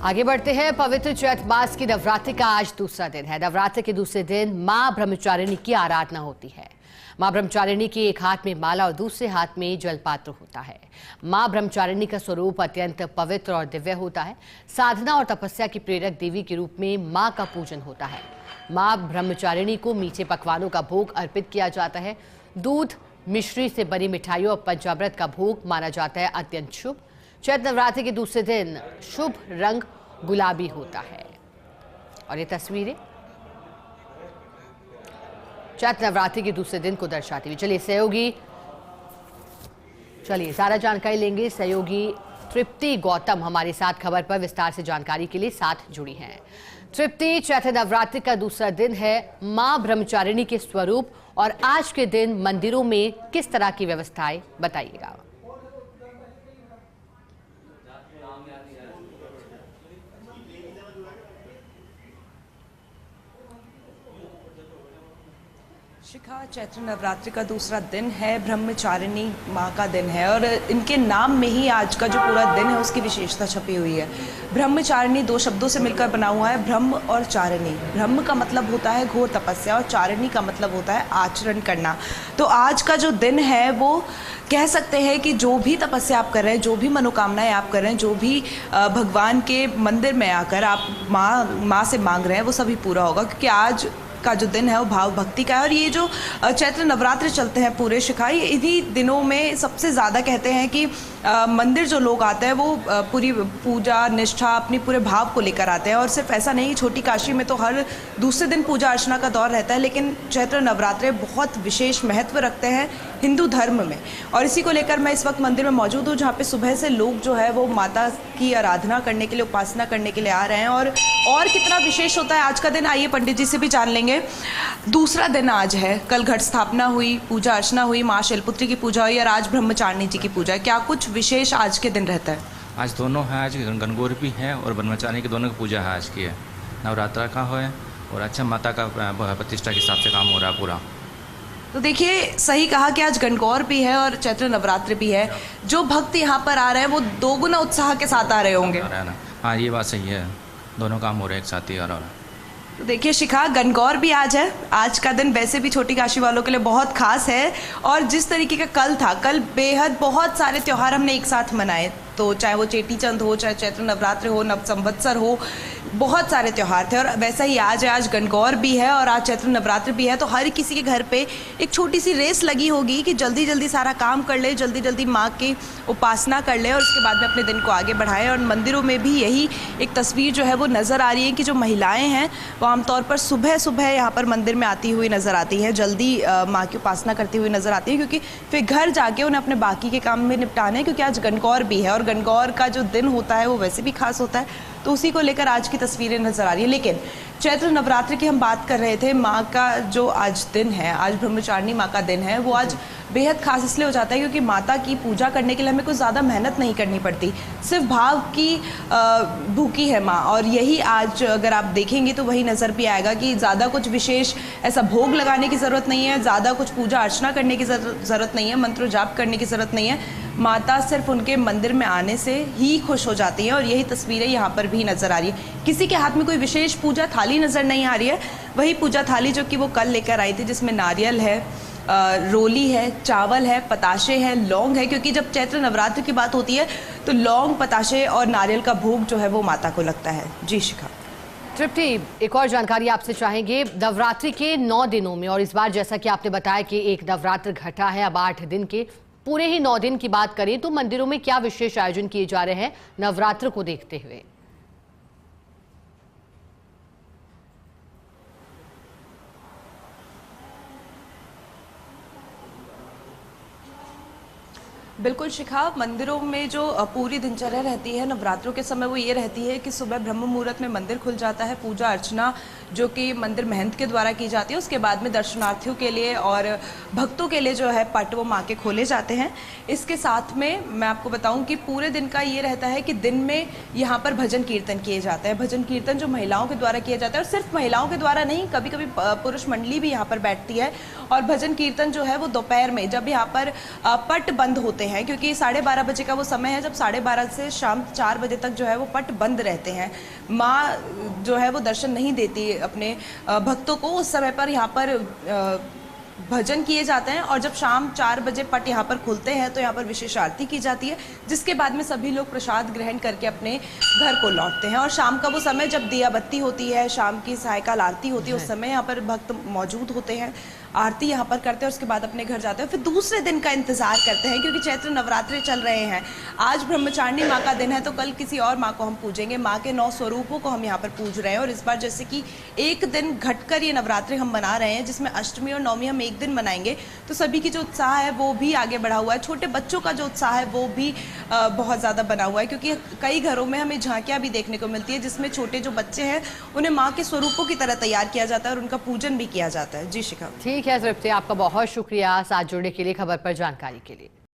आगे बढ़ते हैं। पवित्र चैत्र मास की नवरात्रि का आज दूसरा दिन है। नवरात्रि के दूसरे दिन मां ब्रह्मचारिणी की आराधना होती है। मां ब्रह्मचारिणी के एक हाथ में माला और दूसरे हाथ में जलपात्र होता है। मां ब्रह्मचारिणी का स्वरूप अत्यंत पवित्र और दिव्य होता है। साधना और तपस्या की प्रेरक देवी के रूप में मां का पूजन होता है। मां ब्रह्मचारिणी को मीठे पकवानों का भोग अर्पित किया जाता है। दूध, मिश्री से बनी मिठाइयों और पंचामृत का भोग माना जाता है अत्यंत शुभ। चैत्र नवरात्रि के दूसरे दिन शुभ रंग गुलाबी होता है। और ये तस्वीरें चैत्र नवरात्रि के दूसरे दिन को दर्शाती हुई। चलिए सारा जानकारी लेंगे। सहयोगी तृप्ति गौतम हमारे साथ खबर पर विस्तार से जानकारी के लिए साथ जुड़ी हैं। तृप्ति, चैत्र नवरात्रि का दूसरा दिन है। मां ब्रह्मचारिणी के स्वरूप और आज के दिन मंदिरों में किस तरह की व्यवस्थाएं, बताइएगा। शिखा, चैत्र नवरात्रि का दूसरा दिन है। ब्रह्मचारिणी माँ का दिन है और इनके नाम में ही आज का जो पूरा दिन है उसकी विशेषता छपी हुई है। ब्रह्मचारिणी दो शब्दों से मिलकर बना हुआ है, ब्रह्म और चारिणी। ब्रह्म का मतलब होता है घोर तपस्या और चारिणी का मतलब होता है आचरण करना। तो आज का जो दिन है वो कह सकते हैं कि जो भी तपस्या आप कर रहे हैं, जो भी मनोकामनाएं आप कर रहे हैं, जो भी भगवान के मंदिर में आकर आप माँ से मांग रहे हैं वो सभी पूरा होगा, क्योंकि आज का जो दिन है वो भाव भक्ति का है। और ये जो चैत्र नवरात्र चलते हैं पूरे शिखाई, इन्हीं दिनों में सबसे ज़्यादा कहते हैं कि मंदिर जो लोग आते हैं वो पूरी पूजा निष्ठा अपनी पूरे भाव को लेकर आते हैं। और सिर्फ ऐसा नहीं, छोटी काशी में तो हर दूसरे दिन पूजा अर्चना का दौर रहता है, लेकिन चैत्र नवरात्रे बहुत विशेष महत्व रखते हैं हिंदू धर्म में। और इसी को लेकर मैं इस वक्त मंदिर में मौजूद हूँ, जहाँ पे सुबह से लोग जो है वो माता की आराधना करने के लिए, उपासना करने के लिए आ रहे हैं। और कितना विशेष होता है आज का दिन, आइए पंडित जी से भी जान लेंगे। दूसरा दिन आज है, कल घट स्थापना हुई, पूजा अर्चना हुई, माँ शैलपुत्री की पूजा हुई और आज ब्रह्मचारिणी जी की पूजा। क्या कुछ विशेष आज के दिन रहता है? आज दोनों है, आज गणगौर भी है और ब्रह्मचारिणी की दोनों की पूजा है आज की है। नवरात्रा का है और अच्छा माता का प्रतिष्ठा के हिसाब से काम हो रहा है पूरा। तो देखिए, सही कहा कि आज गणगौर भी है और चैत्र नवरात्र भी है। जो भक्त यहाँ पर आ रहे हैं वो दोगुना उत्साह के साथ आ रहे होंगे। हाँ, ये बात सही है, दोनों काम हो रहे हैं एक साथ ही। और तो देखिए शिखा, गणगौर भी आज है। आज का दिन वैसे भी छोटी काशी वालों के लिए बहुत खास है। और जिस तरीके का कल था, कल बेहद बहुत सारे त्यौहार हमने एक साथ मनाए, तो चाहे वो चेटी चंद हो, चाहे चैत्र नवरात्र हो, नव संवत्सर हो, बहुत सारे त्यौहार थे। और वैसा ही आज है, आज गणगौर भी है और आज चैत्र नवरात्र भी है। तो हर किसी के घर पे एक छोटी सी रेस लगी होगी कि जल्दी जल्दी सारा काम कर ले, जल्दी जल्दी माँ की उपासना कर ले और उसके बाद में अपने दिन को आगे बढ़ाएं। और मंदिरों में भी यही एक तस्वीर जो है वो नज़र आ रही है कि जो महिलाएं हैं वो आमतौर पर सुबह सुबह यहाँ पर मंदिर में आती हुई नज़र आती हैं, जल्दी माँ की उपासना करती हुई नज़र आती है, क्योंकि फिर घर जाके उन्हें अपने बाकी के काम में निपटाने हैं, क्योंकि आज गणगौर भी है। और गणगौर का जो दिन होता है वो वैसे भी खास होता है, तो उसी को लेकर आज की तस्वीरें नजर आ रही है। लेकिन चैत्र नवरात्रि की हम बात कर रहे थे, माँ का जो आज दिन है, आज ब्रह्मचारिणी माँ का दिन है, वो आज बेहद खास इसलिए हो जाता है क्योंकि माता की पूजा करने के लिए हमें कुछ ज़्यादा मेहनत नहीं करनी पड़ती, सिर्फ भाव की भूखी है माँ। और यही आज अगर आप देखेंगे तो वही नज़र भी आएगा कि ज़्यादा कुछ विशेष ऐसा भोग लगाने की ज़रूरत नहीं है, ज़्यादा कुछ पूजा अर्चना करने की ज़रूरत नहीं है, मंत्र जाप करने की ज़रूरत नहीं है। माता सिर्फ उनके मंदिर में आने से ही खुश हो जाती है। और यही तस्वीरें यहाँ पर भी नज़र आ रही है। किसी के हाथ में कोई विशेष पूजा थाली नज़र नहीं आ रही है, वही पूजा थाली जो कि वो कल लेकर आई थी, जिसमें नारियल है, रोली है, चावल है, पताशे है, लौंग है, क्योंकि जब चैत्र नवरात्र की बात होती है तो लौंग, पताशे और नारियल का भोग जो है वो माता को लगता है। जी शिखा। तृप्ति, एक और जानकारी आपसे चाहेंगे। नवरात्रि के 9 दिनों में, और इस बार जैसा कि आपने बताया कि एक नवरात्र घटा है, अब 8 दिन के पूरे ही 9 दिन की बात करें तो मंदिरों में क्या विशेष आयोजन किए जा रहे हैं नवरात्र को देखते हुए? बिल्कुल शिखा, मंदिरों में जो पूरी दिनचर्या रहती है नवरात्रों के समय वो ये रहती है कि सुबह ब्रह्म मुहूर्त में मंदिर खुल जाता है, पूजा अर्चना जो कि मंदिर महंत के द्वारा की जाती है, उसके बाद में दर्शनार्थियों के लिए और भक्तों के लिए जो है पट वो माँ के खोले जाते हैं। इसके साथ में मैं आपको बताऊं कि पूरे दिन का ये रहता है कि दिन में यहाँ पर भजन कीर्तन किए जाते हैं। भजन कीर्तन जो महिलाओं के द्वारा किया जाता है, और सिर्फ महिलाओं के द्वारा नहीं, कभी कभी पुरुष मंडली भी यहाँ पर बैठती है। और भजन कीर्तन जो है वो दोपहर में, जब यहाँ पर पट बंद होते हैं, हैं, क्योंकि 12:30 बजे का वो समय है जब 12:30 से शाम 4 बजे तक जो है वो पट बंद रहते हैं। माँ जो है वो दर्शन नहीं देती अपने भक्तों को। उस समय पर यहाँ पर भजन किए जाते हैं और जब शाम 4 बजे पट यहाँ पर खुलते हैं तो यहाँ पर विशेष आरती की जाती है, जिसके बाद में सभी लोग प्रसाद ग्रहण करके अपने घर को लौटते हैं। और शाम का वो समय जब दिया बत्ती होती है, शाम की सायकाल आरती होती है, उस समय यहाँ पर भक्त मौजूद होते हैं, आरती यहाँ पर करते हैं, उसके बाद अपने घर जाते हैं। फिर दूसरे दिन का इंतजार करते हैं, क्योंकि चैत्र नवरात्रे चल रहे हैं। आज ब्रह्मचारिणी माँ का दिन है तो कल किसी और माँ को हम पूजेंगे। माँ के 9 स्वरूपों को हम यहाँ पर पूज रहे हैं और इस बार जैसे कि एक दिन घटकर ये नवरात्रे हम मना रहे हैं, जिसमें अष्टमी और नवमी हम एक दिन मनाएंगे, तो सभी की जो उत्साह है वो भी आगे बढ़ा हुआ है। छोटे बच्चों का जो उत्साह है वो भी बहुत ज़्यादा बना हुआ है, क्योंकि कई घरों में हमें झांकियाँ भी देखने को मिलती है जिसमें छोटे जो बच्चे हैं उन्हें माँ के स्वरूपों की तरह तैयार किया जाता है और उनका पूजन भी किया जाता है। जी शिखा। ठीक है तृप्ति, आपका बहुत शुक्रिया साथ जुड़ने के लिए, खबर पर जानकारी के लिए।